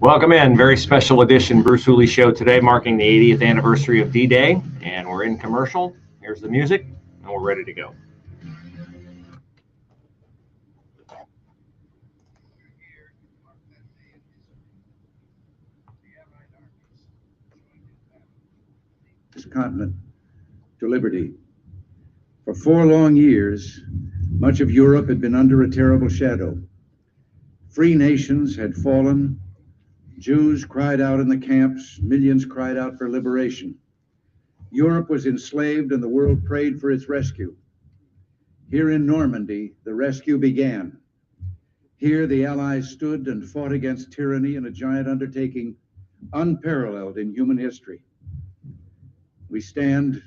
Welcome in. Very special edition Bruce Hooley show today, marking the 80th anniversary of D-Day. And we're in commercial. Here's the music, and we're ready to go. This continent to liberty. For 4 long years, much of Europe had been under a terrible shadow. Free nations had fallen. Jews cried out in the camps. Millions cried out for liberation. Europe was enslaved, and the world prayed for its rescue. Here in Normandy, the rescue began. Here, the Allies stood and fought against tyranny in a giant undertaking unparalleled in human history. We stand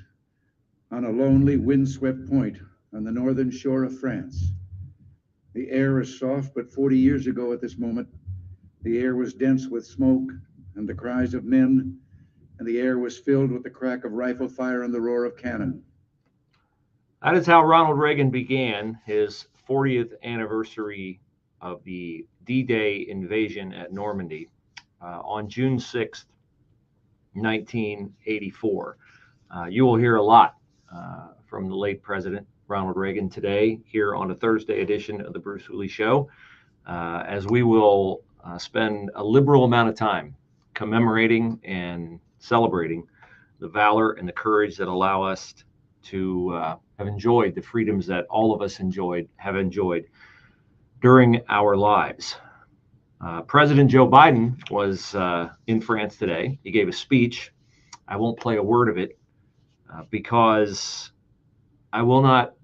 on a lonely, windswept point on the northern shore of France. The air is soft, but 40 years ago at this moment, the air was dense with smoke and the cries of men, and the air was filled with the crack of rifle fire and the roar of cannon. That is how Ronald Reagan began his 40th anniversary of the D-Day invasion at Normandy on June 6th, 1984. You will hear a lot from the late President Ronald Reagan today here on a Thursday edition of the Bruce Hooley Show, as we will spend a liberal amount of time commemorating and celebrating the valor and the courage that allow us to have enjoyed the freedoms that all of us have enjoyed during our lives. President Joe Biden was in France today. He gave a speech. I won't play a word of it because I will not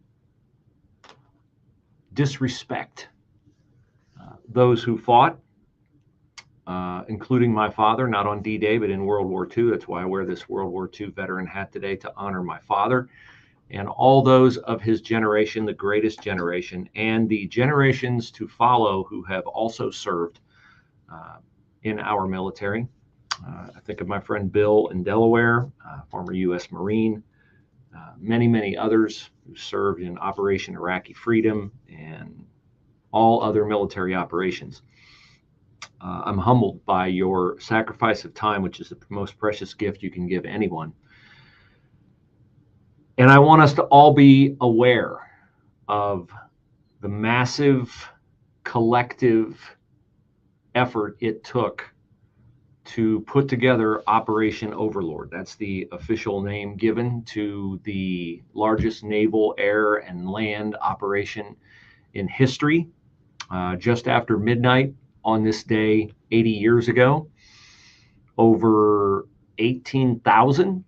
disrespect those who fought, including my father, not on D-Day, but in World War II. That's why I wear this World War II veteran hat today, to honor my father and all those of his generation, the greatest generation, and the generations to follow who have also served in our military. I think of my friend Bill in Delaware, former U.S. Marine, many others who served in Operation Iraqi Freedom and all other military operations. I'm humbled by your sacrifice of time, which is the most precious gift you can give anyone. And I want us to all be aware of the massive collective effort it took to put together Operation Overlord. That's the official name given to the largest naval, air, and land operation in history. Just after midnight on this day 80 years ago, over 18,000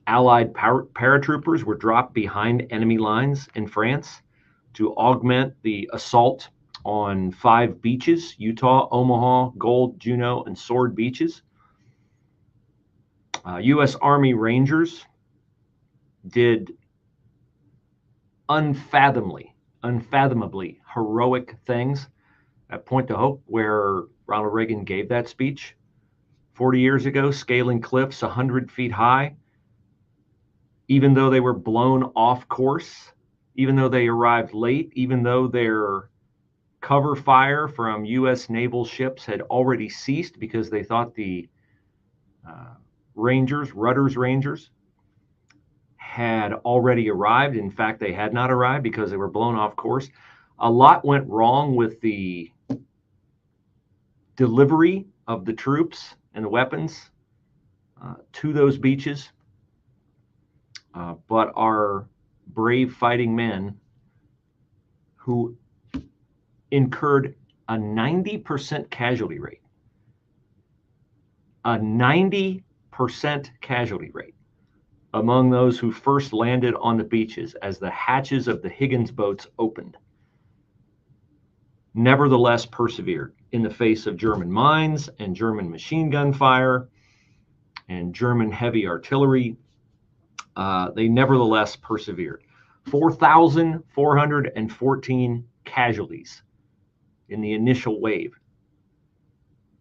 Allied paratroopers were dropped behind enemy lines in France to augment the assault on 5 beaches: Utah, Omaha, Gold, Juno, and Sword beaches. U.S. Army Rangers did unfathomably heroic things at Point de Hope, where Ronald Reagan gave that speech 40 years ago, scaling cliffs 100 feet high, even though they were blown off course, even though they arrived late, even though their cover fire from U.S. naval ships had already ceased because they thought the Rudder's Rangers, had already arrived. In fact, they had not arrived because they were blown off course. A lot went wrong with the delivery of the troops and the weapons to those beaches. But our brave fighting men, who incurred a 90% casualty rate, among those who first landed on the beaches as the hatches of the Higgins boats opened, nevertheless persevered in the face of German mines and German machine gun fire and German heavy artillery. They nevertheless persevered. 4,414 casualties in the initial wave.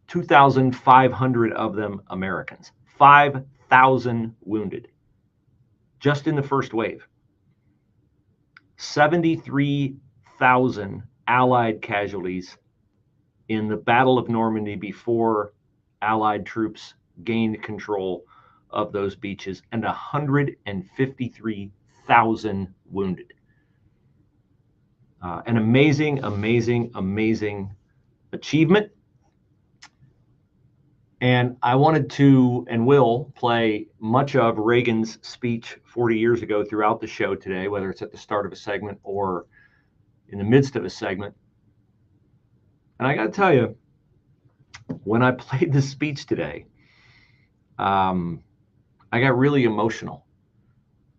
2,500 of them Americans. 5,000 wounded just in the first wave. 73,000 Allied casualties in the Battle of Normandy before Allied troops gained control of those beaches, and 153,000 wounded. An amazing, amazing, amazing achievement. And I wanted to and will play much of Reagan's speech 40 years ago throughout the show today, whether it's at the start of a segment or in the midst of a segment. And I got to tell you, when I played this speech today, I got really emotional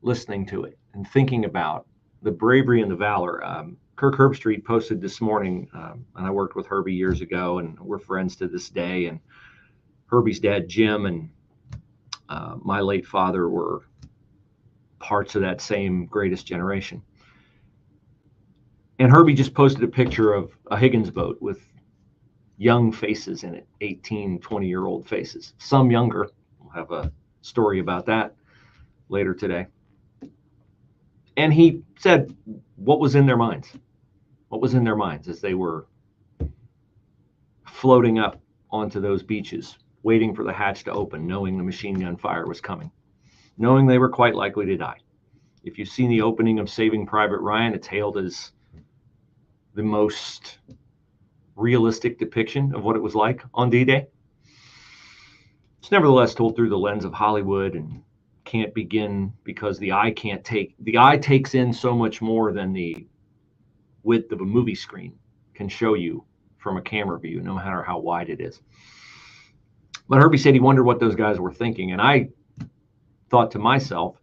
listening to it and thinking about the bravery and the valor. Kirk Herbstreit posted this morning, and I worked with Herbie years ago, and we're friends to this day. And Herbie's dad, Jim, and my late father were parts of that same greatest generation. And Herbie just posted a picture of a Higgins boat with young faces in it, 18, 20-year-old faces, some younger. We'll have a story about that later today. And he said what was in their minds. What was in their minds as they were floating up onto those beaches, waiting for the hatch to open, knowing the machine gun fire was coming, knowing they were quite likely to die. If you've seen the opening of Saving Private Ryan, it's hailed as the most realistic depiction of what it was like on D-Day. It's nevertheless told through the lens of Hollywood and can't begin because the eye takes in so much more than the width of a movie screen can show you from a camera view, no matter how wide it is. But Herbie said he wondered what those guys were thinking. And I thought to myself,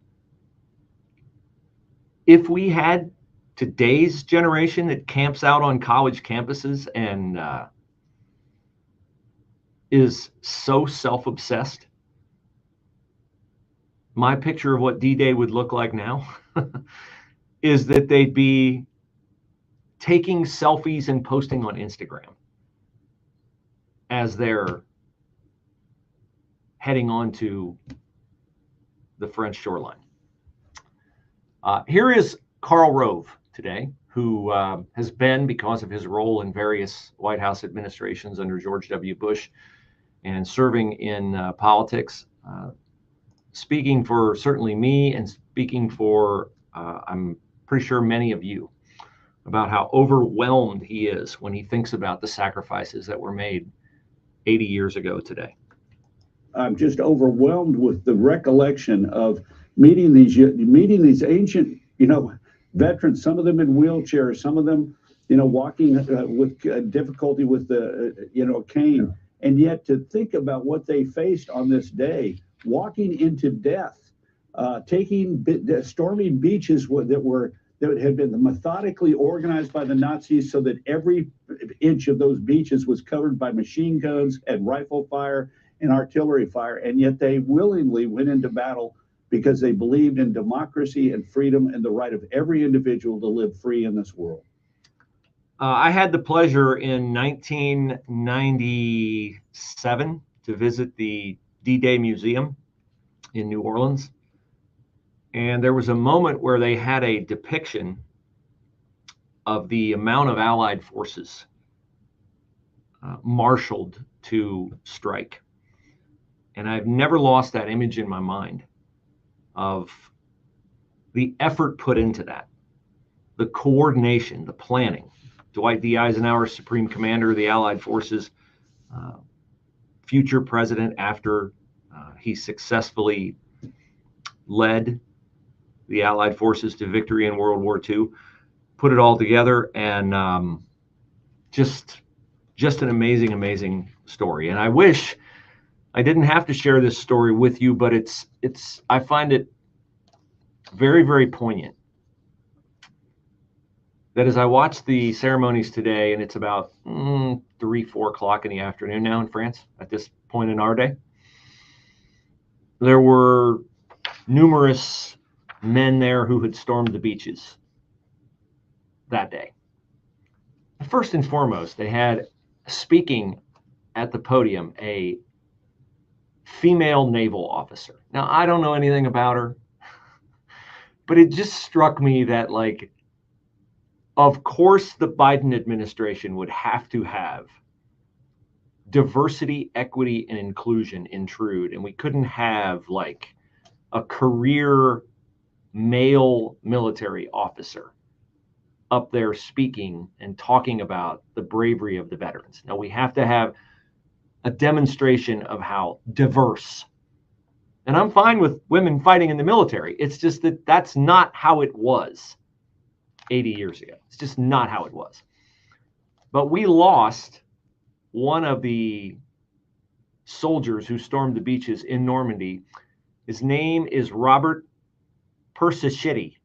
if we had today's generation that camps out on college campuses and is so self-obsessed, my picture of what D-Day would look like now is that they'd be taking selfies and posting on Instagram as they're heading on to the French shoreline. Here is Karl Rove today, who has been, because of his role in various White House administrations under George W. Bush and serving in politics, speaking for certainly me and speaking for, I'm pretty sure, many of you, about how overwhelmed he is when he thinks about the sacrifices that were made 80 years ago today. I'm just overwhelmed with the recollection of meeting these ancient, veterans, some of them in wheelchairs, some of them, walking with difficulty with the, cane. And yet to think about what they faced on this day, walking into death, storming beaches that had been methodically organized by the Nazis so that every inch of those beaches was covered by machine guns and rifle fire and artillery fire. And yet they willingly went into battle because they believed in democracy and freedom and the right of every individual to live free in this world. I had the pleasure in 1997 to visit the D-Day Museum in New Orleans. And there was a moment where they had a depiction of the amount of Allied forces marshaled to strike. And I've never lost that image in my mind of the effort put into that, the coordination, the planning. Dwight D. Eisenhower, Supreme Commander of the Allied Forces, future president after he successfully led the Allied forces to victory in World War II, put it all together, and just an amazing, amazing story. And I wish I didn't have to share this story with you, but I find it very, very poignant that as I watch the ceremonies today, and it's about 3-4 o'clock in the afternoon now in France at this point in our day, there were numerous men there who had stormed the beaches that day. First and foremost, they had speaking at the podium a female naval officer. Now, I don't know anything about her, but it just struck me that, like, of course the Biden administration would have to have diversity, equity, and inclusion intrude, and we couldn't have like a career male military officer up there speaking and talking about the bravery of the veterans. Now we have to have a demonstration of how diverse. And I'm fine with women fighting in the military. It's just that that's not how it was 80 years ago. It's just not how it was. But we lost one of the soldiers who stormed the beaches in Normandy. His name is Robert Persichetti,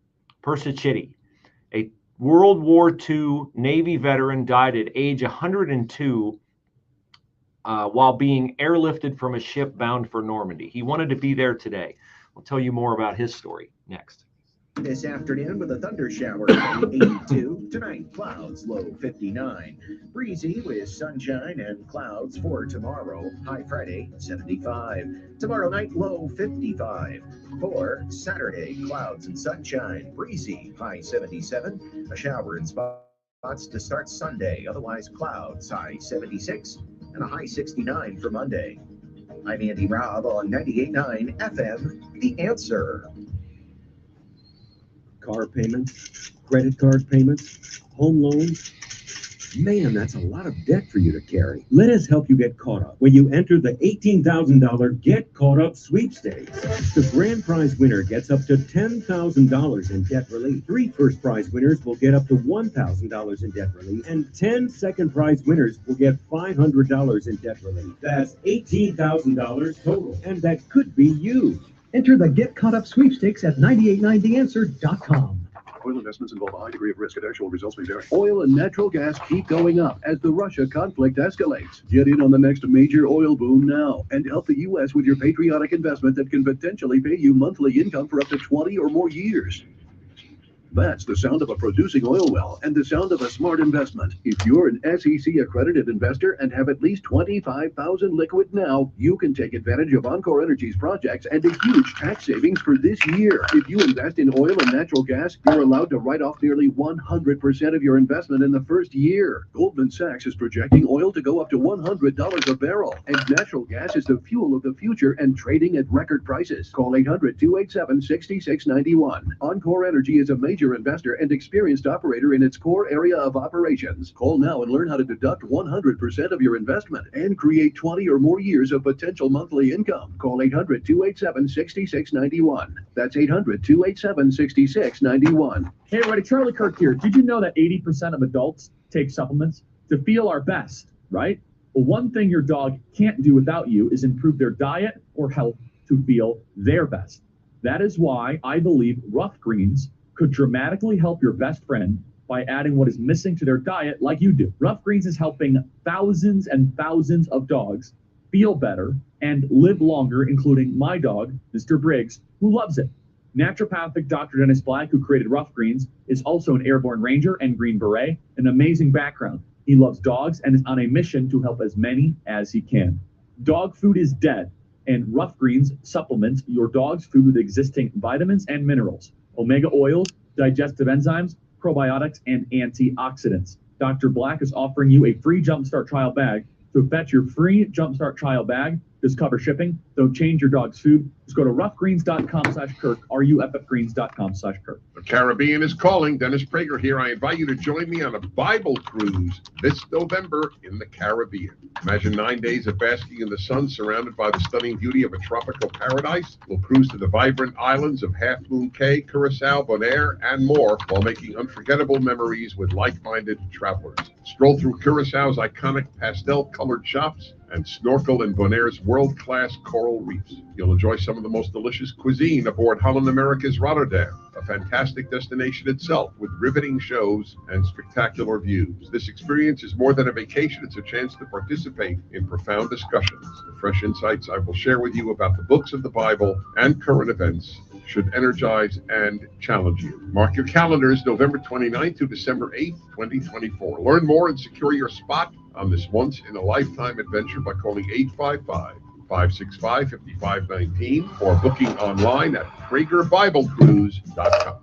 a World War II Navy veteran, died at age 102 while being airlifted from a ship bound for Normandy. He wanted to be there today. I'll tell you more about his story next. This afternoon with a thunder shower, 82. Tonight, clouds, low 59. Breezy with sunshine and clouds for tomorrow. High Friday, 75. Tomorrow night, low 55. For Saturday, clouds and sunshine. Breezy, high 77. A shower in spots to start Sunday. Otherwise, clouds, high 76. And a high 69 for Monday. I'm Andy Robb on 98.9 FM, The Answer. Car payments, credit card payments, home loans. Man, that's a lot of debt for you to carry. Let us help you get caught up when you enter the $18,000 Get Caught Up sweepstakes. The grand prize winner gets up to $10,000 in debt relief. 3 first prize winners will get up to $1,000 in debt relief, and 10 second prize winners will get $500 in debt relief. That's $18,000 total, and that could be you. Enter the Get Caught Up sweepstakes at 989theanswer.com. Oil investments involve a high degree of risk and actual results may vary. Oil and natural gas keep going up as the Russia conflict escalates. Get in on the next major oil boom now and help the U.S. with your patriotic investment that can potentially pay you monthly income for up to 20 or more years. That's the sound of a producing oil well and the sound of a smart investment. If you're an SEC accredited investor and have at least $25,000 liquid now, you can take advantage of Encore Energy's projects and a huge tax savings for this year. If you invest in oil and natural gas, you're allowed to write off nearly 100% of your investment in the first year. Goldman Sachs is projecting oil to go up to $100 a barrel, and natural gas is the fuel of the future and trading at record prices. Call 800-287-6691. Encore Energy is a major investor and experienced operator in its core area of operations. Call now and learn how to deduct 100% of your investment and create 20 or more years of potential monthly income. Call 800-287-6691. That's 800-287-6691. Hey everybody, Charlie Kirk here. Did you know that 80% of adults take supplements to feel our best, right? Well, one thing your dog can't do without you is improve their diet or health to feel their best. That is why I believe Rough Greens could dramatically help your best friend by adding what is missing to their diet like you do. Rough Greens is helping thousands and thousands of dogs feel better and live longer, including my dog, Mr. Briggs, who loves it. Naturopathic Dr. Dennis Black, who created Rough Greens, is also an Airborne Ranger and Green Beret, an amazing background. He loves dogs and is on a mission to help as many as he can. Dog food is dead, and Rough Greens supplements your dog's food with existing vitamins and minerals, omega oils, digestive enzymes, probiotics, and antioxidants. Dr. Black is offering you a free Jumpstart trial bag. So fetch your free Jumpstart trial bag. Just cover shipping. Don't change your dog's food. Just go to roughgreens.com/Kirk, ruffgreens.com/Kirk. The Caribbean is calling. Dennis Prager here. I invite you to join me on a Bible cruise this November in the Caribbean. Imagine 9 days of basking in the sun surrounded by the stunning beauty of a tropical paradise. We'll cruise to the vibrant islands of Half Moon Cay, Curacao, Bonaire, and more while making unforgettable memories with like-minded travelers. Stroll through Curaçao's iconic pastel-colored shops and snorkel in Bonaire's world-class coral reefs. You'll enjoy some of the most delicious cuisine aboard Holland America's Rotterdam, a fantastic destination itself with riveting shows and spectacular views. This experience is more than a vacation, it's a chance to participate in profound discussions. The fresh insights I will share with you about the books of the Bible and current events should energize and challenge you. Mark your calendars, November 29th to December 8th, 2024. Learn more and secure your spot on this once-in-a-lifetime adventure by calling 855-565-5519 or booking online at PragerBibleCruise.com.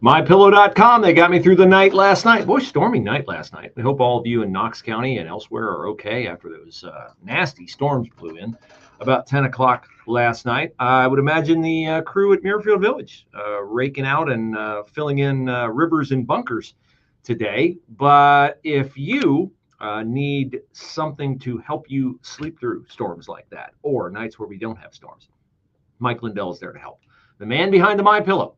MyPillow.com. They got me through the night last night. Boy, stormy night last night. I hope all of you in Knox County and elsewhere are okay after those nasty storms blew in about 10 o'clock last night. I would imagine the crew at Muirfield Village raking out and filling in rivers and bunkers today. But if you need something to help you sleep through storms like that, or nights where we don't have storms, Mike Lindell is there to help. The man behind the MyPillow,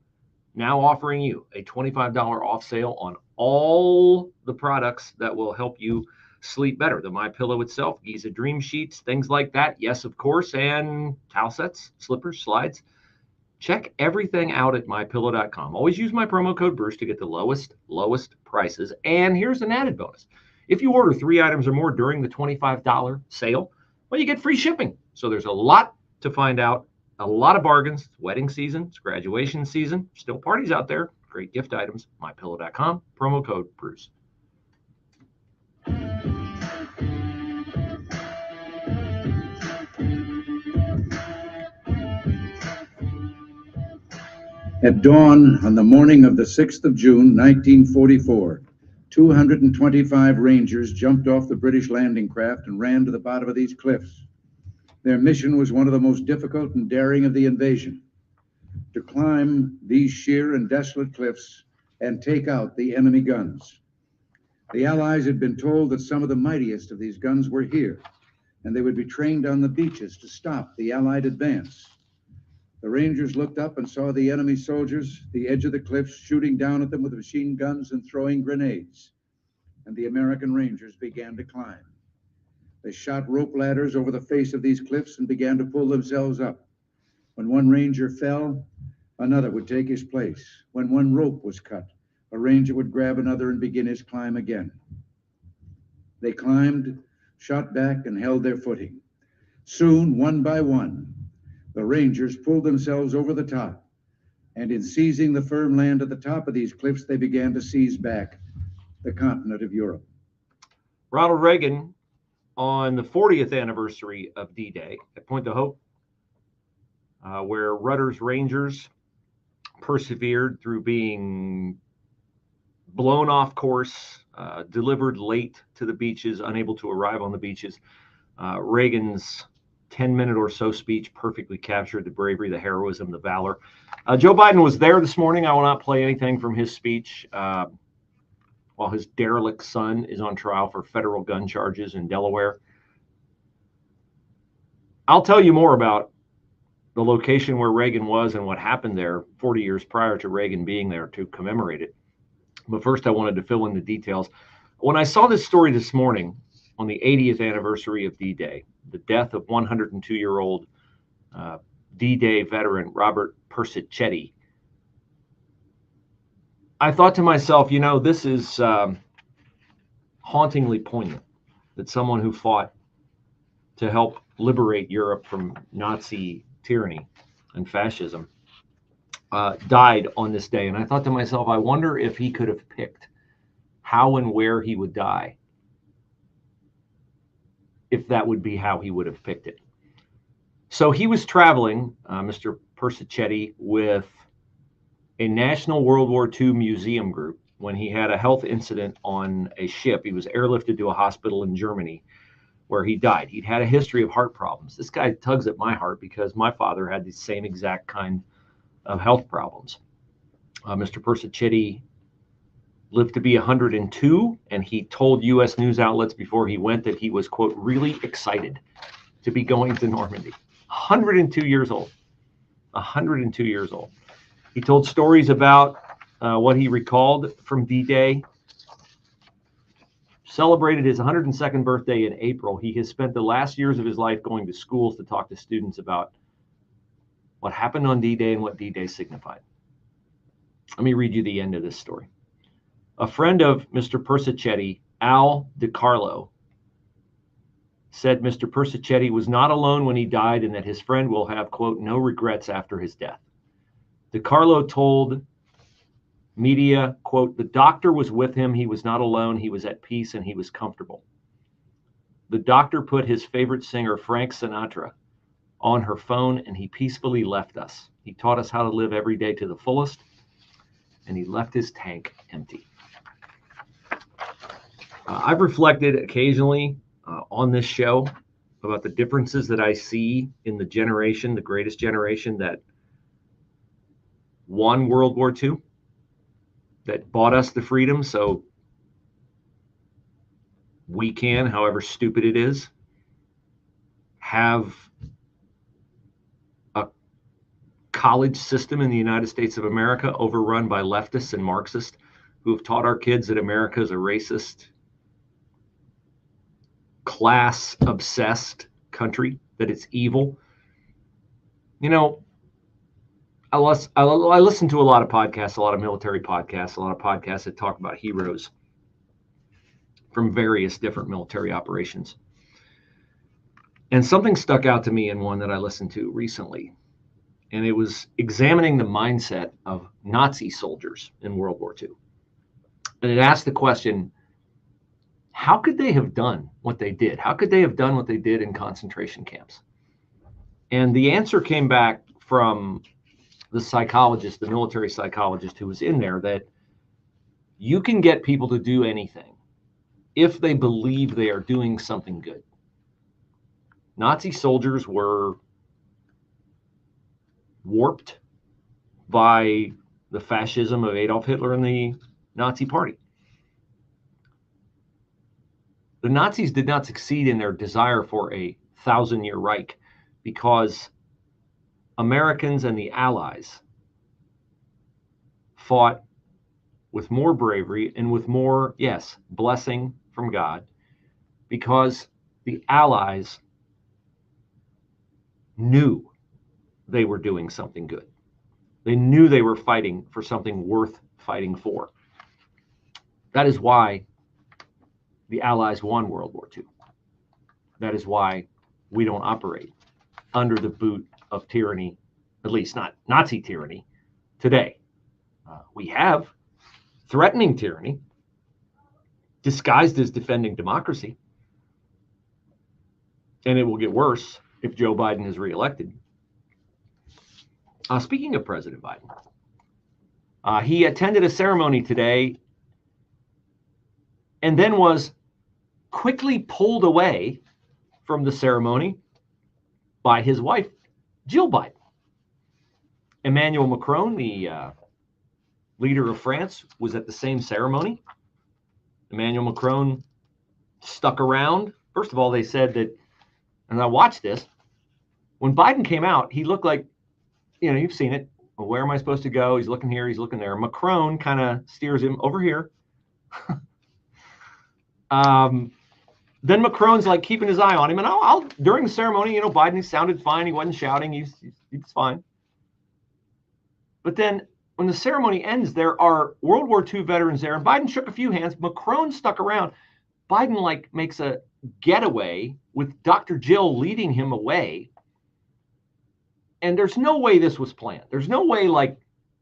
now offering you a $25 off sale on all the products that will help you sleep better. The MyPillow itself, Giza Dream Sheets, things like that. Yes, of course. And towel sets, slippers, slides. Check everything out at MyPillow.com. Always use my promo code Bruce to get the lowest prices. And here's an added bonus. If you order 3 items or more during the $25 sale, well, you get free shipping. So there's a lot to find out. A lot of bargains. It's wedding season. It's graduation season. Still parties out there. Great gift items. MyPillow.com. Promo code Bruce. At dawn on the morning of the 6th of June, 1944, 225 Rangers jumped off the British landing craft and ran to the bottom of these cliffs. Their mission was one of the most difficult and daring of the invasion, to climb these sheer and desolate cliffs and take out the enemy guns. The Allies had been told that some of the mightiest of these guns were here, and they would be trained on the beaches to stop the Allied advance. The Rangers looked up and saw the enemy soldiers at the edge of the cliffs shooting down at them with machine guns and throwing grenades, and the American Rangers began to climb. They shot rope ladders over the face of these cliffs and began to pull themselves up. When one Ranger fell, another would take his place. When one rope was cut, a Ranger would grab another and begin his climb again. They climbed, shot back, and held their footing. Soon, one by one, the Rangers pulled themselves over the top, and in seizing the firm land at the top of these cliffs, they began to seize back the continent of Europe. Ronald Reagan, on the 40th anniversary of D-Day at Point de Hope, where Rudder's Rangers persevered through being blown off course, delivered late to the beaches, unable to arrive on the beaches. Reagan's 10-minute or so speech perfectly captured the bravery, the heroism, the valor. Joe Biden was there this morning. I will not play anything from his speech. While his derelict son is on trial for federal gun charges in Delaware. I'll tell you more about the location where Reagan was and what happened there 40 years prior to Reagan being there to commemorate it. But first, I wanted to fill in the details. When I saw this story this morning on the 80th anniversary of D-Day, the death of 102-year-old D-Day veteran Robert Persichetti, I thought to myself, you know, this is hauntingly poignant that someone who fought to help liberate Europe from Nazi tyranny and fascism died on this day. And I thought to myself, I wonder if he could have picked how and where he would die, if that would be how he would have picked it. So he was traveling, Mr. Persichetti, with a National World War II museum group when he had a health incident on a ship. He was airlifted to a hospital in Germany where he died. He'd had a history of heart problems. This guy tugs at my heart because my father had the same exact kind of health problems. Mr. Persichetti lived to be 102, and he told U.S. news outlets before he went that he was, quote, really excited to be going to Normandy. 102 years old. 102 years old. He told stories about what he recalled from D-Day. Celebrated his 102nd birthday in April. He has spent the last years of his life going to schools to talk to students about what happened on D-Day and what D-Day signified. Let me read you the end of this story. A friend of Mr. Persichetti, Al DiCarlo, said Mr. Persichetti was not alone when he died and that his friend will have, quote, no regrets after his death. DiCarlo told media, quote, the doctor was with him. He was not alone. He was at peace and he was comfortable. The doctor put his favorite singer, Frank Sinatra, on her phone and he peacefully left us. He taught us how to live every day to the fullest. and he left his tank empty. I've reflected occasionally on this show about the differences that I see in the generation, the greatest generation that won World War II, that bought us the freedom so we can, however stupid it is, have a college system in the United States of America overrun by leftists and Marxists who have taught our kids that America is a racist, class-obsessed country, that it's evil. You know, I listen to a lot of podcasts, a lot of military podcasts, a lot of podcasts that talk about heroes from various different military operations. And something stuck out to me in one that I listened to recently, and it was examining the mindset of Nazi soldiers in World War II. And it asked the question, how could they have done what they did? How could they have done what they did in concentration camps? And the answer came back from the psychologist, the military psychologist who was in there, that you can get people to do anything if they believe they are doing something good. Nazi soldiers were warped by the fascism of Adolf Hitler and the Nazi Party. The Nazis did not succeed in their desire for a 1,000-year Reich because Americans and the Allies fought with more bravery and with more, yes, blessing from God, because the Allies knew they were doing something good. They knew they were fighting for something worth fighting for. That is why the Allies won World War II. That is why we don't operate under the boot of tyranny, at least not Nazi tyranny, today. We have threatening tyranny disguised as defending democracy. And it will get worse if Joe Biden is reelected. Speaking of President Biden, he attended a ceremony today and then was quickly pulled away from the ceremony by his wife, Jill Biden. Emmanuel Macron, the leader of France, was at the same ceremony. Emmanuel Macron stuck around. First of all, they said that, and I watched this, when Biden came out, he looked like, you know, you've seen it. Well, where am I supposed to go? He's looking here, he's looking there. Macron kind of steers him over here. Then Macron's like keeping his eye on him. And during the ceremony, you know, Biden sounded fine. He wasn't shouting. He was fine. But then when the ceremony ends, there are World War II veterans there. And Biden shook a few hands. Macron stuck around. Biden like makes a getaway with Dr. Jill leading him away. And there's no way this was planned. There's no way like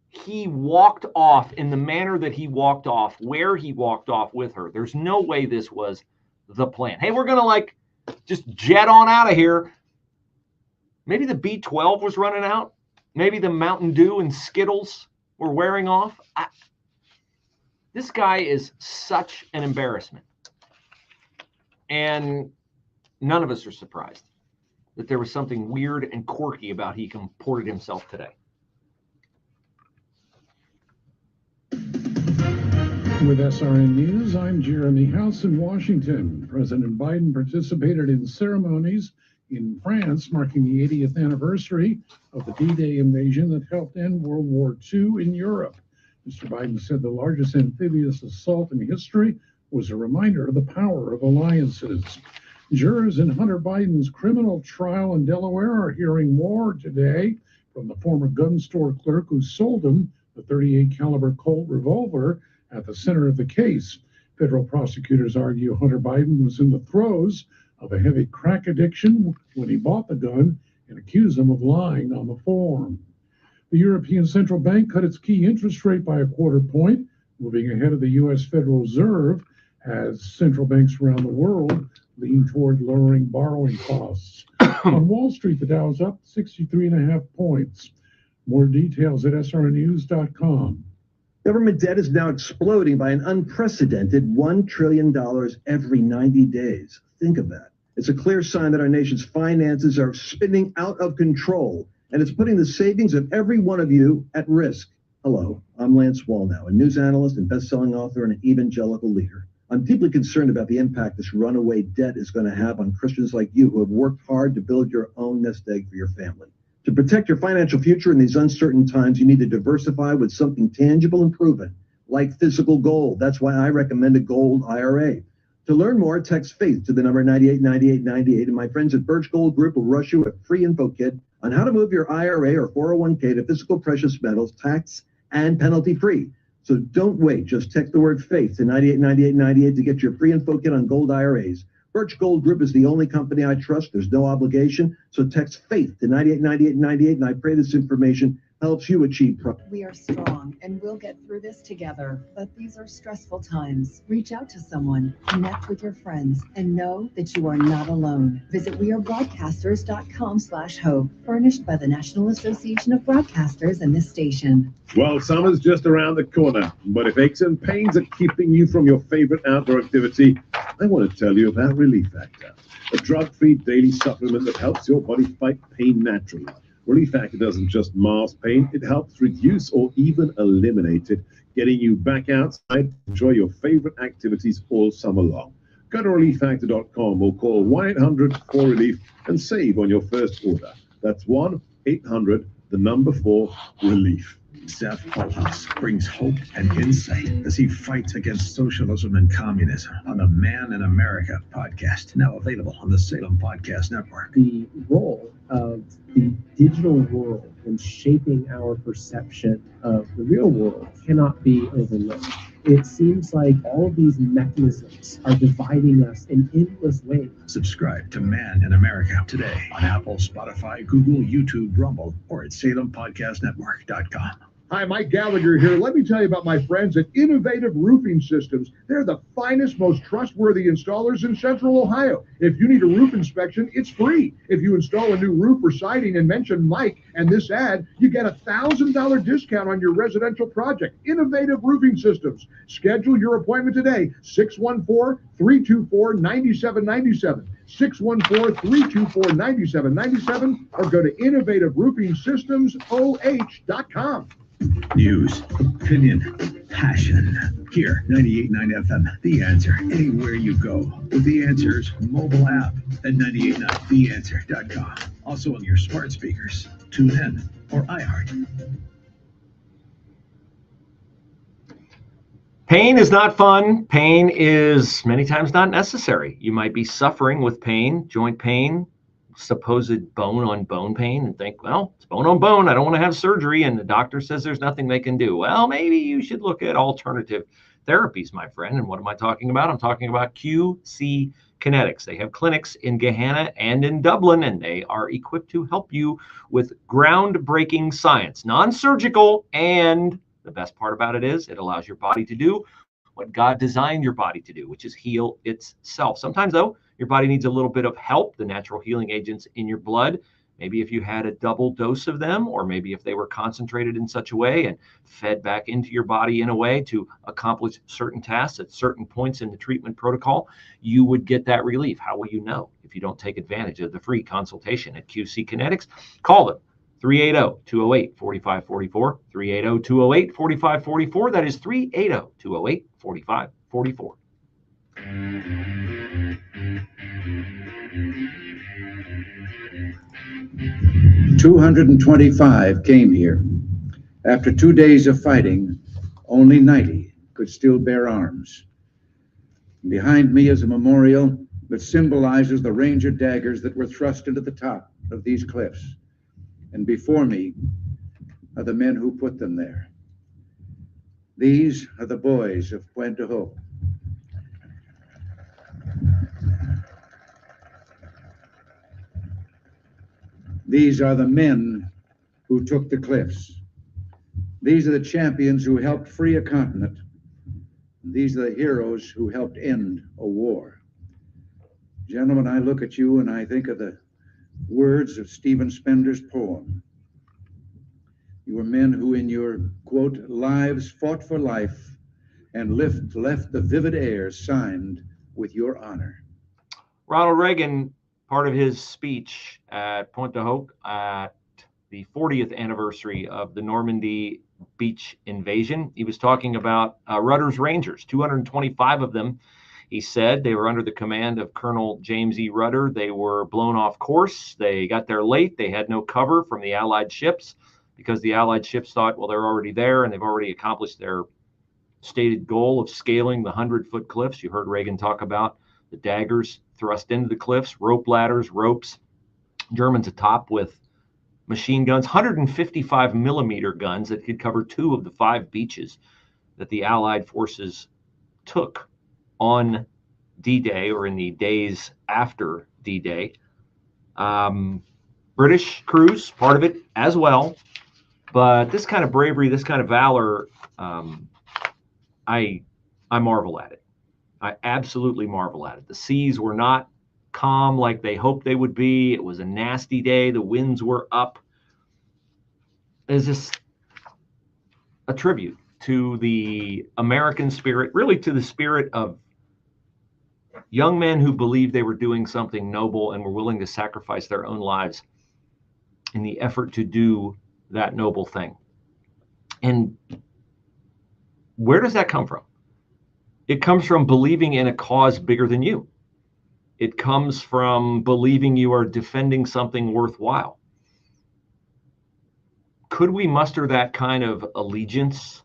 he walked off in the manner that he walked off, where he walked off with her. There's no way this was the plan. Hey, we're going to like just jet on out of here. Maybe the B12 was running out. Maybe the Mountain Dew and Skittles were wearing off. This guy is such an embarrassment. And none of us are surprised that there was something weird and quirky about how he comported himself today. With SRN News, I'm Jeremy House in Washington. President Biden participated in ceremonies in France marking the 80th anniversary of the D-Day invasion that helped end World War II in Europe. Mr. Biden said the largest amphibious assault in history was a reminder of the power of alliances. Jurors in Hunter Biden's criminal trial in Delaware are hearing more today from the former gun store clerk who sold him the .38 caliber Colt revolver at the center of the case. Federal prosecutors argue Hunter Biden was in the throes of a heavy crack addiction when he bought the gun and accuse him of lying on the form. The European Central Bank cut its key interest rate by a quarter point, moving ahead of the U.S. Federal Reserve as central banks around the world lean toward lowering borrowing costs. On Wall Street, the Dow's up 63.5 points. More details at srnews.com. Government debt is now exploding by an unprecedented $1 trillion every 90 days. Think of that. It's a clear sign that our nation's finances are spinning out of control, and it's putting the savings of every one of you at risk. Hello, I'm Lance Wallnow, a news analyst and best-selling author and an evangelical leader. I'm deeply concerned about the impact this runaway debt is going to have on Christians like you who have worked hard to build your own nest egg for your family. To protect your financial future in these uncertain times, you need to diversify with something tangible and proven, like physical gold. That's why I recommend a gold IRA. To learn more, text FAITH to the number 989898, and my friends at Birch Gold Group will rush you a free info kit on how to move your IRA or 401k to physical precious metals, tax and penalty free. So don't wait. Just text the word FAITH to 989898 to get your free info kit on gold IRAs. Birch Gold Group is the only company I trust. There's no obligation. So text FAITH to 989898, and I pray this information helps you achieve progress. We are strong and we'll get through this together. But these are stressful times. Reach out to someone, connect with your friends, and know that you are not alone. Visit wearebroadcasters.com/hope, furnished by the National Association of Broadcasters and this station. Well, summer's just around the corner, but if aches and pains are keeping you from your favorite outdoor activity, I want to tell you about Relief Factor, a drug-free daily supplement that helps your body fight pain naturally. Relief Factor doesn't just mask pain, it helps reduce or even eliminate it, getting you back outside to enjoy your favorite activities all summer long. Go to relieffactor.com or call 1-800-4RELIEF and save on your first order. That's 1-800-4-RELIEF. Seth Pollhouse brings hope and insight as he fights against socialism and communism on the Man in America podcast, now available on the Salem Podcast Network. The role of the digital world in shaping our perception of the real world cannot be overlooked. It seems like all of these mechanisms are dividing us in endless ways. Subscribe to Man in America today on Apple, Spotify, Google, YouTube, Rumble, or at SalemPodcastNetwork.com. Hi, Mike Gallagher here. Let me tell you about my friends at Innovative Roofing Systems. They're the finest, most trustworthy installers in Central Ohio. If you need a roof inspection, it's free. If you install a new roof or siding and mention Mike and this ad, you get a $1,000 discount on your residential project. Innovative Roofing Systems. Schedule your appointment today, 614-324-9797. 614-324-9797, or go to innovativeroofingsystems.oh.com. News, opinion, passion. Here, 98.9 FM, The Answer, anywhere you go. With The Answer's mobile app at 98.9theanswer.com. Also on your smart speakers, TuneIn, or iHeart. Pain is not fun. Pain is many times not necessary. You might be suffering with pain, joint pain, supposed bone-on-bone pain, and think, well, it's bone-on-bone. I don't want to have surgery, and the doctor says there's nothing they can do. Well, maybe you should look at alternative therapies, my friend. And what am I talking about? I'm talking about QC Kinetics. They have clinics in Gahanna and in Dublin, and they are equipped to help you with groundbreaking science, non-surgical, and the best part about it is it allows your body to do what God designed your body to do, which is heal itself. Sometimes, though, your body needs a little bit of help. The natural healing agents in your blood, maybe if you had a double dose of them, or maybe if they were concentrated in such a way and fed back into your body in a way to accomplish certain tasks at certain points in the treatment protocol, you would get that relief. How will you know if you don't take advantage of the free consultation at QC Kinetics? Call them. 380-208-4544, 380-208-4544. That is 380-208-4544. 225 came here. After 2 days of fighting, only 90 could still bear arms. Behind me is a memorial that symbolizes the Ranger daggers that were thrust into the top of these cliffs. And before me are the men who put them there. These are the boys of Puente Hope. These are the men who took the cliffs. These are the champions who helped free a continent. These are the heroes who helped end a war. Gentlemen, I look at you and I think of the words of Stephen Spender's poem. You were men who in your, quote, lives fought for life and left the vivid air signed with your honor. Ronald Reagan, part of his speech at Pointe du Hoc at the 40th anniversary of the Normandy beach invasion, he was talking about Rudder's Rangers, 225 of them. He said they were under the command of Colonel James E. Rudder. They were blown off course. They got there late. They had no cover from the Allied ships because the Allied ships thought, well, they're already there and they've already accomplished their stated goal of scaling the 100-foot cliffs. You heard Reagan talk about the daggers thrust into the cliffs, rope ladders, ropes, Germans atop with machine guns, 155 millimeter guns that could cover 2 of the 5 beaches that the Allied forces took on D-Day or in the days after D-Day. British crews, part of it as well. But this kind of bravery, this kind of valor, I marvel at it. I absolutely marvel at it. The seas were not calm like they hoped they would be. It was a nasty day. The winds were up. It's just a tribute to the American spirit, really to the spirit of young men who believed they were doing something noble and were willing to sacrifice their own lives in the effort to do that noble thing. And where does that come from? It comes from believing in a cause bigger than you. It comes from believing you are defending something worthwhile. Could we muster that kind of allegiance?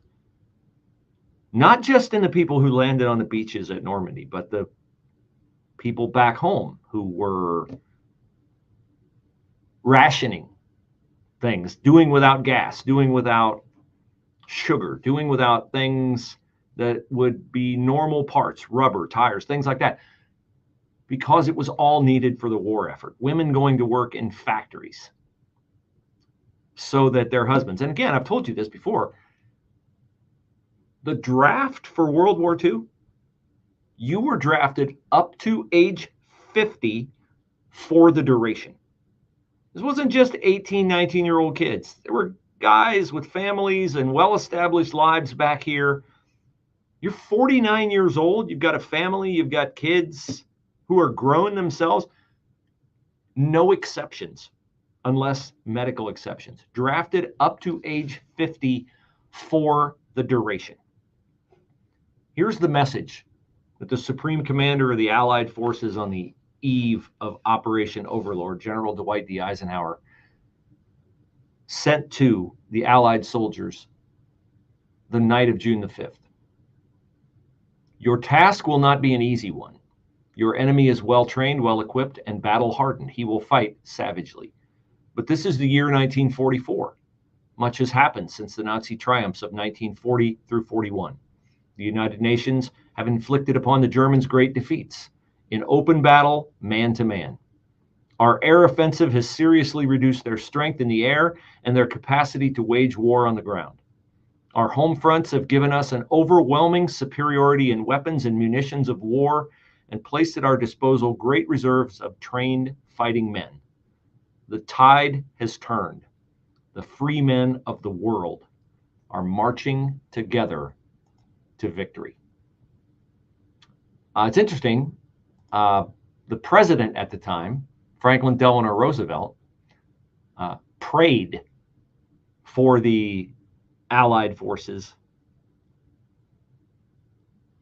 Not just in the people who landed on the beaches at Normandy, but the people back home who were rationing things, doing without gas, doing without sugar, doing without things that would be normal parts, rubber, tires, things like that, because it was all needed for the war effort. Women going to work in factories so that their husbands, and again, I've told you this before, the draft for World War II, you were drafted up to age 50 for the duration. This wasn't just 18, 19-year-old kids. There were guys with families and well-established lives back here. You're 49 years old. You've got a family. You've got kids who are growing themselves. No exceptions, unless medical exceptions. Drafted up to age 50 for the duration. Here's the message that the Supreme Commander of the Allied Forces on the eve of Operation Overlord, General Dwight D. Eisenhower, sent to the Allied soldiers the night of June the 5th. Your task will not be an easy one. Your enemy is well-trained, well-equipped, and battle-hardened. He will fight savagely. But this is the year 1944. Much has happened since the Nazi triumphs of 1940 through 41. The United Nations have inflicted upon the Germans great defeats in open battle, man-to-man. Our air offensive has seriously reduced their strength in the air and their capacity to wage war on the ground. Our home fronts have given us an overwhelming superiority in weapons and munitions of war and placed at our disposal great reserves of trained fighting men. The tide has turned. The free men of the world are marching together to victory. It's interesting. The president at the time, Franklin Delano Roosevelt, prayed for the Allied forces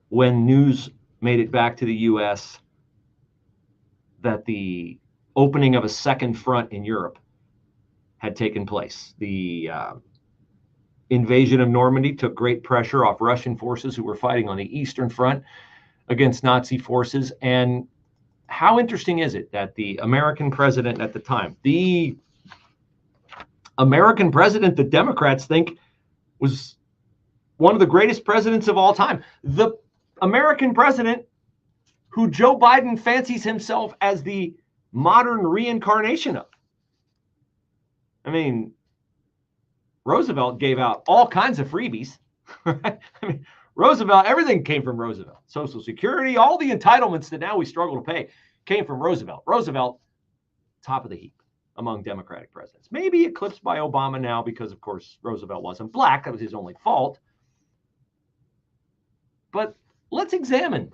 when news made it back to the U.S. that the opening of a second front in Europe had taken place. The invasion of Normandy took great pressure off Russian forces who were fighting on the Eastern Front against Nazi forces. And how interesting is it that the American president at the time, the American president that Democrats think was one of the greatest presidents of all time, the American president who Joe Biden fancies himself as the modern reincarnation of. I mean, Roosevelt gave out all kinds of freebies. Right? I mean, Roosevelt, everything came from Roosevelt. Social Security, all the entitlements that now we struggle to pay came from Roosevelt. Roosevelt, top of the heap. among Democratic presidents. Maybe eclipsed by Obama now because, of course, Roosevelt wasn't black. That was his only fault. But let's examine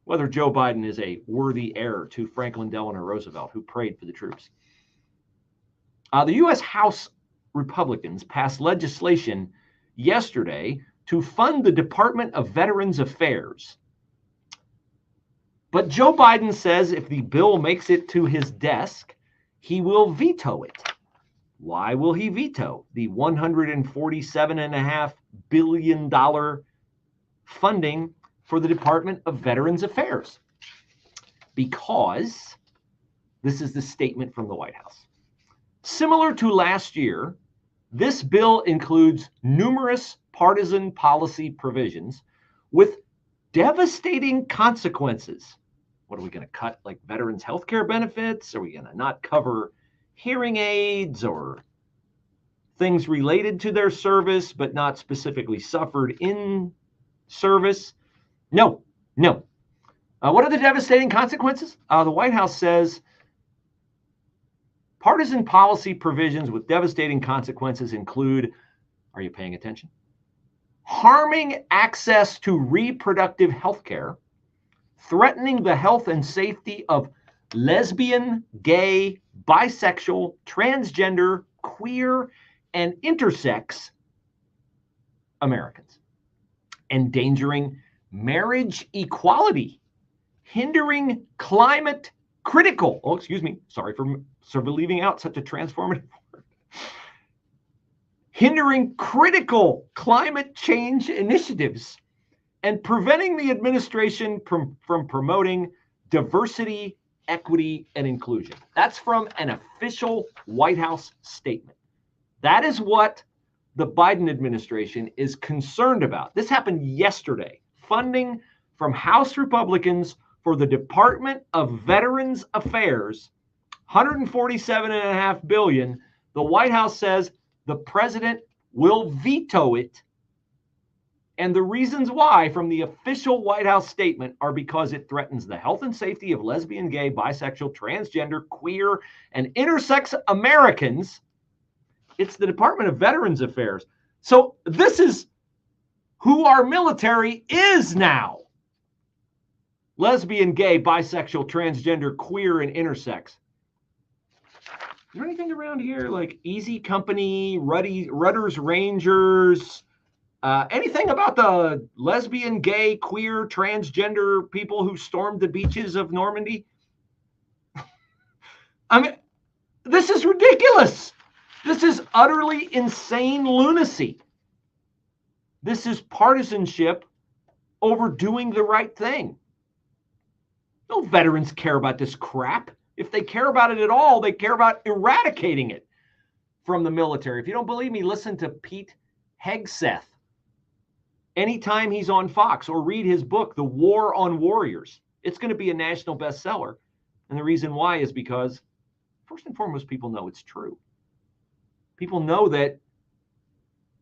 whether Joe Biden is a worthy heir to Franklin Delano Roosevelt, who prayed for the troops. The U.S. House Republicans passed legislation yesterday to fund the Department of Veterans Affairs. But Joe Biden says if the bill makes it to his desk, he will veto it. Why will he veto the $147.5 billion funding for the Department of Veterans Affairs? Because this is the statement from the White House. Similar to last year, this bill includes numerous partisan policy provisions with devastating consequences. What are we going to cut, like veterans' health care benefits? Are we going to not cover hearing aids or things related to their service but not specifically suffered in service? No. What are the devastating consequences? The White House says partisan policy provisions with devastating consequences include, are you paying attention? Harming access to reproductive health care, threatening the health and safety of lesbian, gay, bisexual, transgender, queer, and intersex Americans, endangering marriage equality, hindering climate critical, sorry for leaving out such a transformative word, hindering critical climate change initiatives, and preventing the administration from promoting diversity, equity, and inclusion. That's from an official White House statement. That is what the Biden administration is concerned about. This happened yesterday. Funding from House Republicans for the Department of Veterans Affairs, $147.5 billion. The White House says the president will veto it. And the reasons why from the official White House statement are because it threatens the health and safety of lesbian, gay, bisexual, transgender, queer, and intersex Americans. It's the Department of Veterans Affairs. So this is who our military is now. Lesbian, gay, bisexual, transgender, queer, and intersex. Is there anything around here like Easy Company, Rudder's Rangers, anything about the lesbian, gay, queer, transgender people who stormed the beaches of Normandy? I mean, this is ridiculous. This is utterly insane lunacy. This is partisanship over doing the right thing. No veterans care about this crap. If they care about it at all, they care about eradicating it from the military. If you don't believe me, listen to Pete Hegseth anytime he's on Fox, or read his book, The War on Warriors. It's going to be a national bestseller. And the reason why is because, first and foremost, people know it's true. People know that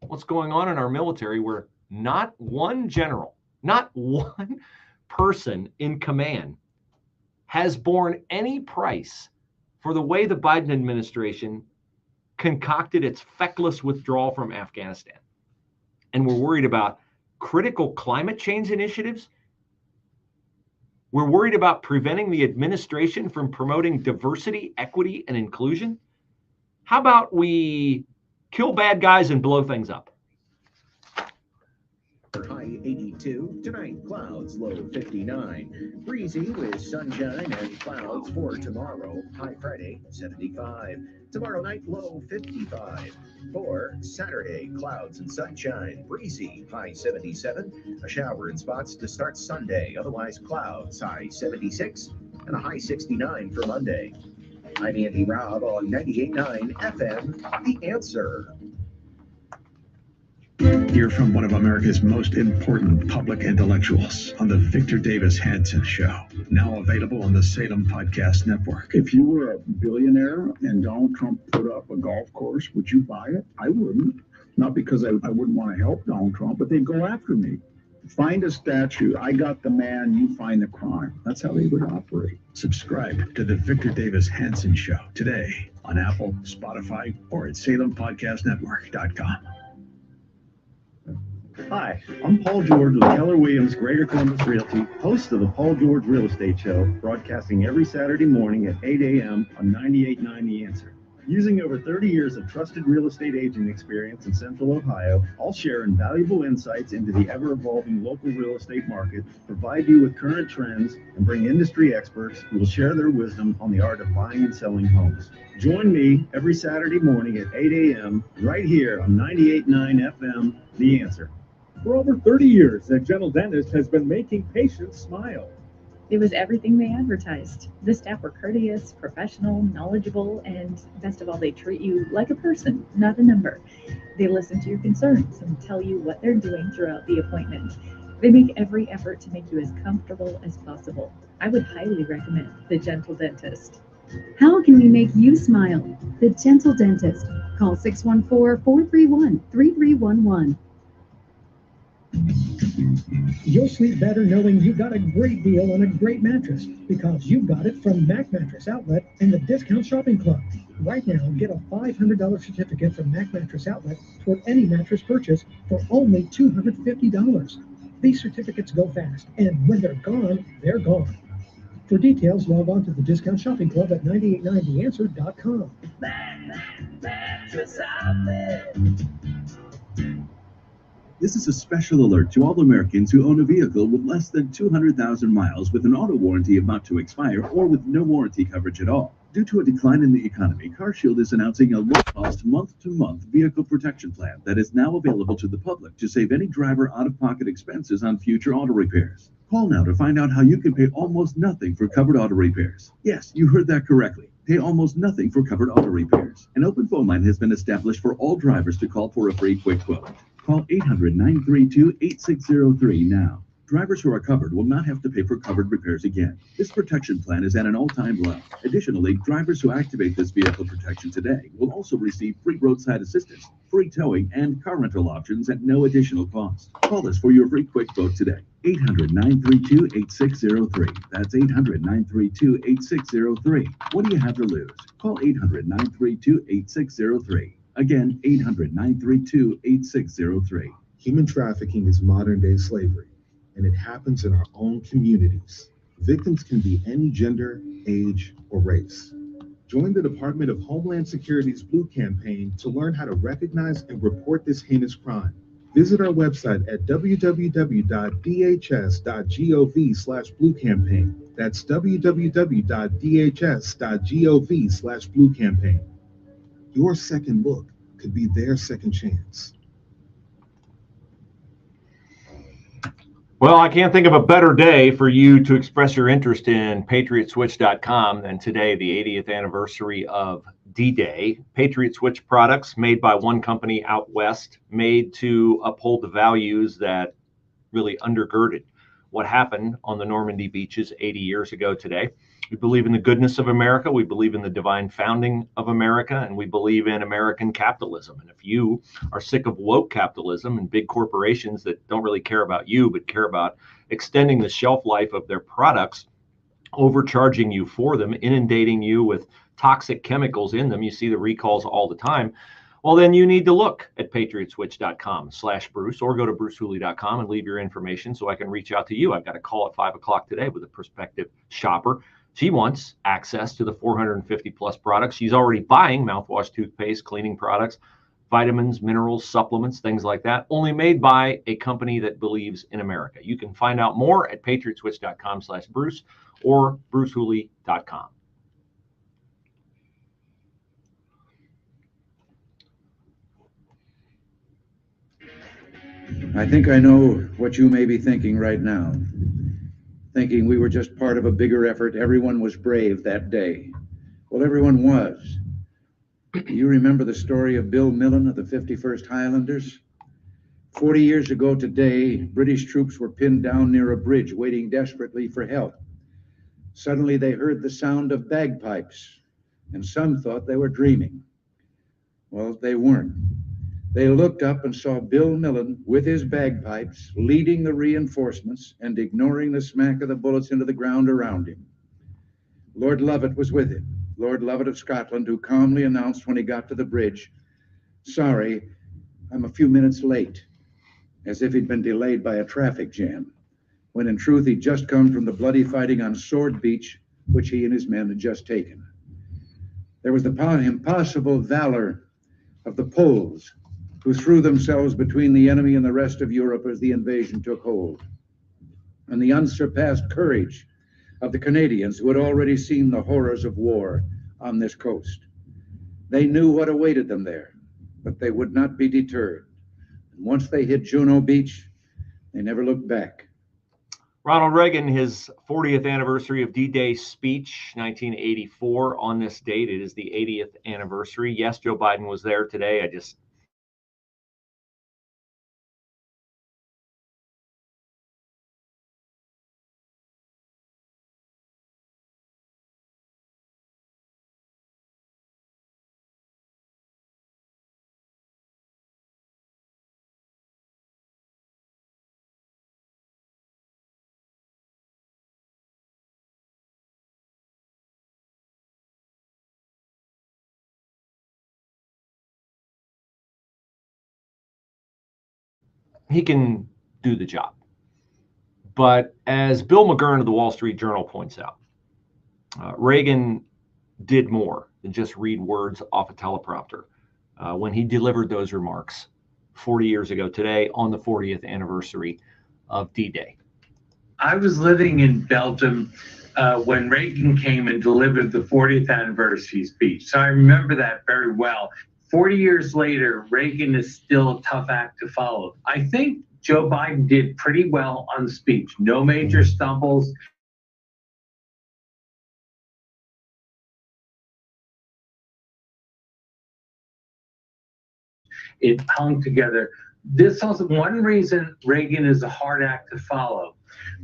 what's going on in our military, where not one general, not one person in command has borne any price for the way the Biden administration concocted its feckless withdrawal from Afghanistan. And we're worried about critical climate change initiatives. We're worried about preventing the administration from promoting diversity, equity, and inclusion. How about we kill bad guys and blow things up? High 82, tonight clouds, low 59. Breezy with sunshine and clouds for tomorrow, high Friday 75. Tomorrow night, low 55. For Saturday, clouds and sunshine, breezy, high 77. A shower in spots to start Sunday, otherwise clouds, high 76. And a high 69 for Monday. I'm Andy Robb on 98.9 FM, The Answer. Hear from one of America's most important public intellectuals on the Victor Davis Hanson Show, now available on the Salem Podcast Network. If you were a billionaire and Donald Trump put up a golf course, would you buy it? I wouldn't. Not because I wouldn't want to help Donald Trump, but they'd go after me. Find a statue. I got the man, you find the crime. That's how they would operate. Subscribe to the Victor Davis Hanson Show today on Apple, Spotify, or at SalemPodcastNetwork.com. Hi, I'm Paul George with Keller Williams Greater Columbus Realty, host of the Paul George Real Estate Show, broadcasting every Saturday morning at 8 a.m. on 98.9 The Answer. Using over 30 years of trusted real estate agent experience in Central Ohio, I'll share invaluable insights into the ever-evolving local real estate market, provide you with current trends, and bring industry experts who will share their wisdom on the art of buying and selling homes. Join me every Saturday morning at 8 a.m. right here on 98.9 FM, The Answer. For over 30 years, that Gentle Dentist has been making patients smile. It was everything they advertised. The staff were courteous, professional, knowledgeable, and best of all, they treat you like a person, not a number. They listen to your concerns and tell you what they're doing throughout the appointment. They make every effort to make you as comfortable as possible. I would highly recommend the Gentle Dentist. How can we make you smile? The Gentle Dentist. Call 614-431-3311. You'll sleep better knowing you got a great deal on a great mattress because you got it from Mac Mattress Outlet and the Discount Shopping Club. Right now, get a $500 certificate from Mac Mattress Outlet toward any mattress purchase for only $250. These certificates go fast, and when they're gone, they're gone. For details, log on to the Discount Shopping Club at 989theanswer.com. Mattress Outlet. This is a special alert to all Americans who own a vehicle with less than 200,000 miles with an auto warranty about to expire or with no warranty coverage at all. Due to a decline in the economy, CarShield is announcing a low-cost month-to-month vehicle protection plan that is now available to the public to save any driver out-of-pocket expenses on future auto repairs. Call now to find out how you can pay almost nothing for covered auto repairs. Yes, you heard that correctly. Pay almost nothing for covered auto repairs. An open phone line has been established for all drivers to call for a free quick quote. Call 800-932-8603 now. Drivers who are covered will not have to pay for covered repairs again. This protection plan is at an all-time low. Additionally, drivers who activate this vehicle protection today will also receive free roadside assistance, free towing, and car rental options at no additional cost. Call us for your free quick quote today. 800-932-8603. That's 800-932-8603. What do you have to lose? Call 800-932-8603. Again, 800-932-8603. Human trafficking is modern-day slavery, and it happens in our own communities. Victims can be any gender, age, or race. Join the Department of Homeland Security's Blue Campaign to learn how to recognize and report this heinous crime. Visit our website at www.dhs.gov/Blue Campaign. That's www.dhs.gov/Blue Campaign. Your second look could be their second chance. Well, I can't think of a better day for you to express your interest in PatriotSwitch.com than today, the 80th anniversary of D-Day. Patriot Switch products made by one company out west, made to uphold the values that really undergirded what happened on the Normandy beaches 80 years ago today. We believe in the goodness of America. We believe in the divine founding of America, and we believe in American capitalism. And if you are sick of woke capitalism and big corporations that don't really care about you, but care about extending the shelf life of their products, overcharging you for them, inundating you with toxic chemicals in them, you see the recalls all the time, well, then you need to look at patriotswitch.com/Bruce or go to brucehooley.com and leave your information so I can reach out to you. I've got a call at 5 o'clock today with a prospective shopper. She wants access to the 450 plus products. She's already buying mouthwash, toothpaste, cleaning products, vitamins, minerals, supplements, things like that, only made by a company that believes in America. You can find out more at patriotswitch.com/Bruce or brucehooley.com. I think I know what you may be thinking right now. Thinking we were just part of a bigger effort. Everyone was brave that day. Well, everyone was. You remember the story of Bill Millen of the 51st Highlanders? 40 years ago today, British troops were pinned down near a bridge, waiting desperately for help. Suddenly they heard the sound of bagpipes, and some thought they were dreaming. Well, they weren't. They looked up and saw Bill Millen with his bagpipes leading the reinforcements and ignoring the smack of the bullets into the ground around him. Lord Lovat was with him, Lord Lovat of Scotland, who calmly announced when he got to the bridge, "Sorry, I'm a few minutes late," as if he'd been delayed by a traffic jam, when in truth he'd just come from the bloody fighting on Sword Beach, which he and his men had just taken. There was the impossible valor of the Poles, who threw themselves between the enemy and the rest of Europe as the invasion took hold, and the unsurpassed courage of the Canadians, who had already seen the horrors of war on this coast. They knew what awaited them there, but they would not be deterred. And once they hit Juno Beach, they never looked back. Ronald Reagan, his 40th anniversary of D-Day speech, 1984. On this date, it is the 80th anniversary. Yes, Joe Biden was there today. He can do the job. But as Bill McGurn of the Wall Street Journal points out, Reagan did more than just read words off a teleprompter when he delivered those remarks 40 years ago today on the 40th anniversary of D-Day. I was living in Belgium when Reagan came and delivered the 40th anniversary speech. So I remember that very well. 40 years later, Reagan is still a tough act to follow. I think Joe Biden did pretty well on the speech. No major stumbles. It hung together. This also one reason Reagan is a hard act to follow.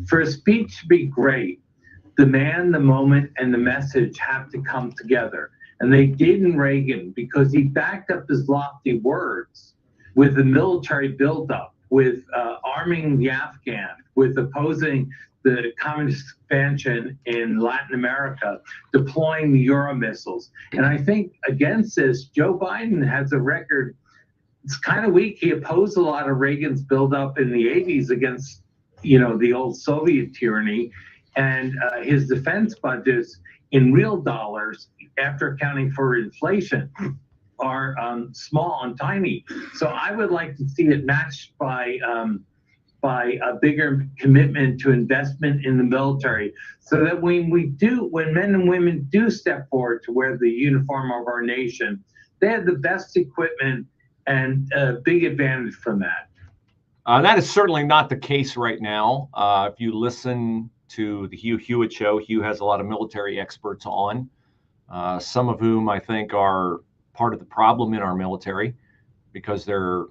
For a speech to be great, the man, the moment, and the message have to come together. And they did in Reagan because he backed up his lofty words with the military buildup, with arming the Afghan, with opposing the communist expansion in Latin America, deploying the Euro missiles. And I think against this, Joe Biden has a record. It's kind of weak. He opposed a lot of Reagan's buildup in the 80s against, the old Soviet tyranny, and his defense budgets in real dollars, after accounting for inflation, are small and tiny. So I would like to see it matched by a bigger commitment to investment in the military, so that when men and women do step forward to wear the uniform of our nation, they have the best equipment and a big advantage from that. That is certainly not the case right now. If you listen to the Hugh Hewitt show, Hugh has a lot of military experts on, some of whom I think are part of the problem in our military because they're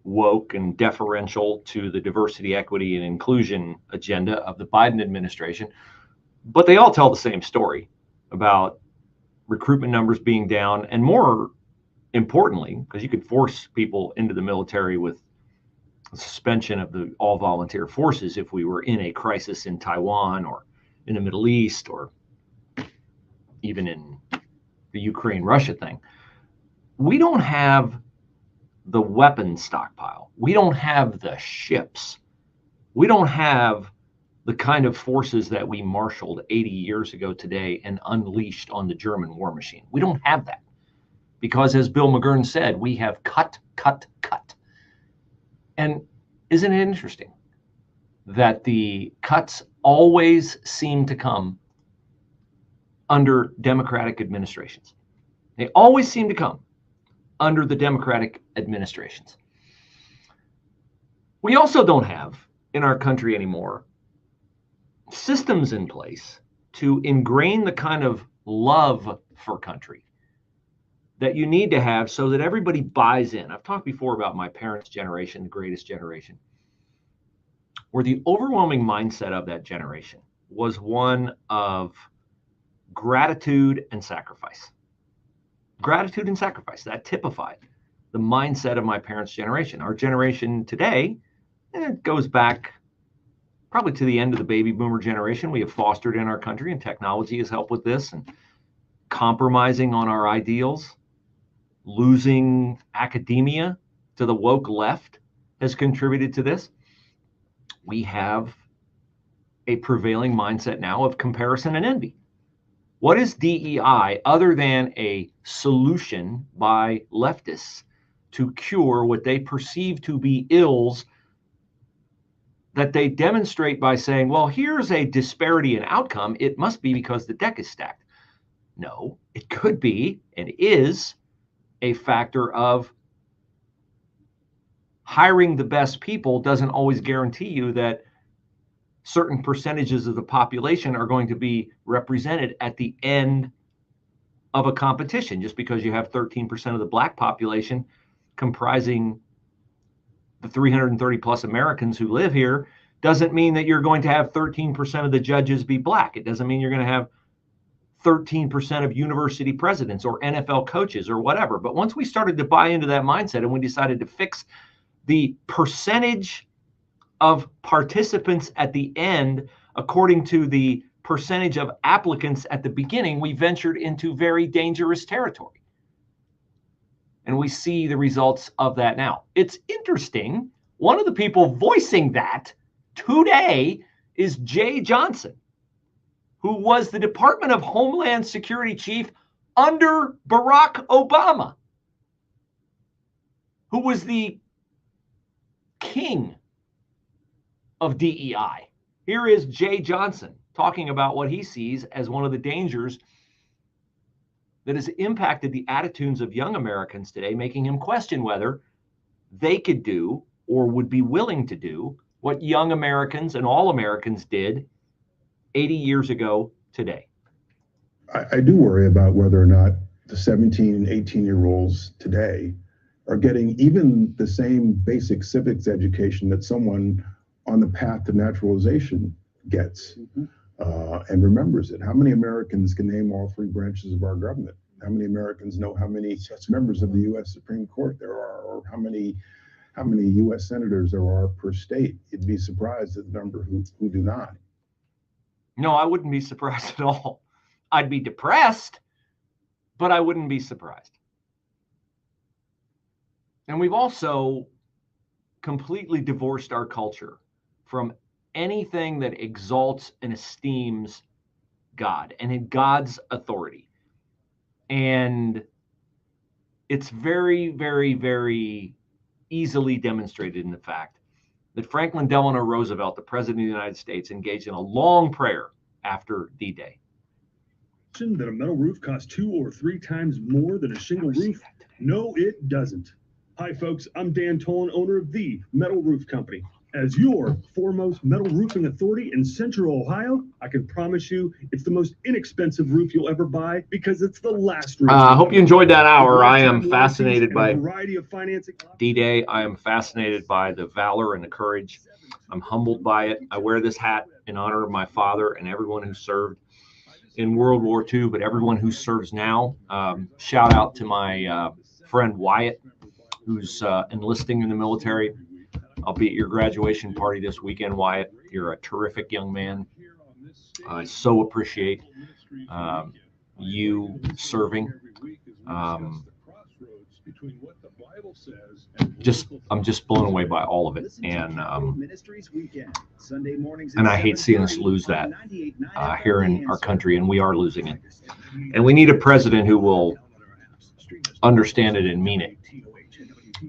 woke and deferential to the diversity, equity, and inclusion agenda of the Biden administration. But they all tell the same story about recruitment numbers being down, and more importantly, because you could force people into the military with suspension of the all volunteer forces if we were in a crisis in Taiwan or in the Middle East or even in the Ukraine-Russia thing. We don't have the weapon stockpile. We don't have the ships. We don't have the kind of forces that we marshaled 80 years ago today and unleashed on the German war machine. We don't have that because, as Bill McGurn said, we have cut. And isn't it interesting that the cuts always seem to come under Democratic administrations? They always seem to come under the Democratic administrations. We also don't have in our country anymore systems in place to ingrain the kind of love for country that you need to have so that everybody buys in. I've talked before about my parents' generation, the greatest generation, where the overwhelming mindset of that generation was one of gratitude and sacrifice. Gratitude and sacrifice, that typified the mindset of my parents' generation. Our generation today, it goes back probably to the end of the baby boomer generation. We have fostered in our country, and technology has helped with this, and compromising on our ideals, losing academia to the woke left has contributed to this. We have a prevailing mindset now of comparison and envy. What is DEI other than a solution by leftists to cure what they perceive to be ills that they demonstrate by saying, well, here's a disparity in outcome. It must be because the deck is stacked. No, it could be and is a factor of hiring the best people doesn't always guarantee you that certain percentages of the population are going to be represented at the end of a competition. Just because you have 13% of the black population comprising the 330 plus Americans who live here doesn't mean that you're going to have 13% of the judges be black. It doesn't mean you're going to have 13% of university presidents or NFL coaches or whatever. But once we started to buy into that mindset and we decided to fix the percentage of participants at the end according to the percentage of applicants at the beginning, we ventured into very dangerous territory. And we see the results of that now. It's interesting. One of the people voicing that today is Jay Johnson, who was the Department of Homeland Security chief under Barack Obama, who was the king of DEI. Here is Jay Johnson talking about what he sees as one of the dangers that has impacted the attitudes of young Americans today, making him question whether they could do or would be willing to do what young Americans and all Americans did 80 years ago today. I do worry about whether or not the 17 and 18-year-olds today are getting even the same basic civics education that someone on the path to naturalization gets and remembers it. How many Americans can name all three branches of our government? How many Americans know how many members of the U.S. Supreme Court there are, or how many U.S. senators there are per state? You'd be surprised at the number who do not. No, I wouldn't be surprised at all. I'd be depressed, but I wouldn't be surprised. And we've also completely divorced our culture from anything that exalts and esteems God and in God's authority. And it's very, very, very easily demonstrated in the fact that Franklin Delano Roosevelt, the President of the United States, engaged in a long prayer after D-Day. That a metal roof costs 2 or 3 times more than a shingle roof? No, it doesn't. Hi, folks. I'm Dan Tolan, owner of The Metal Roof Company. As your foremost metal roofing authority in Central Ohio, I can promise you it's the most inexpensive roof you'll ever buy because it's the last roof. I hope you enjoyed that hour. I am fascinated by variety of financing. D-Day. I am fascinated by the valor and the courage. I'm humbled by it. I wear this hat in honor of my father and everyone who served in World War II, but everyone who serves now. Shout out to my friend Wyatt, who's enlisting in the military. I'll be at your graduation party this weekend, Wyatt. You're a terrific young man. I so appreciate you serving. I'm just blown away by all of it, and I hate seeing us lose that here in our country, and we are losing it. And we need a president who will understand it and mean it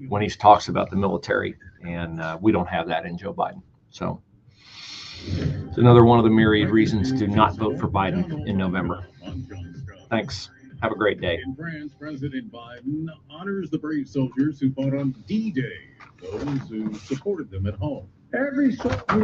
when he talks about the military, and we don't have that in Joe Biden. So it's another one of the myriad reasons to not vote for Biden in November. Thanks. Have a great day. In France, President Biden honors the brave soldiers who fought on D-Day, those who supported them at home. Every soldier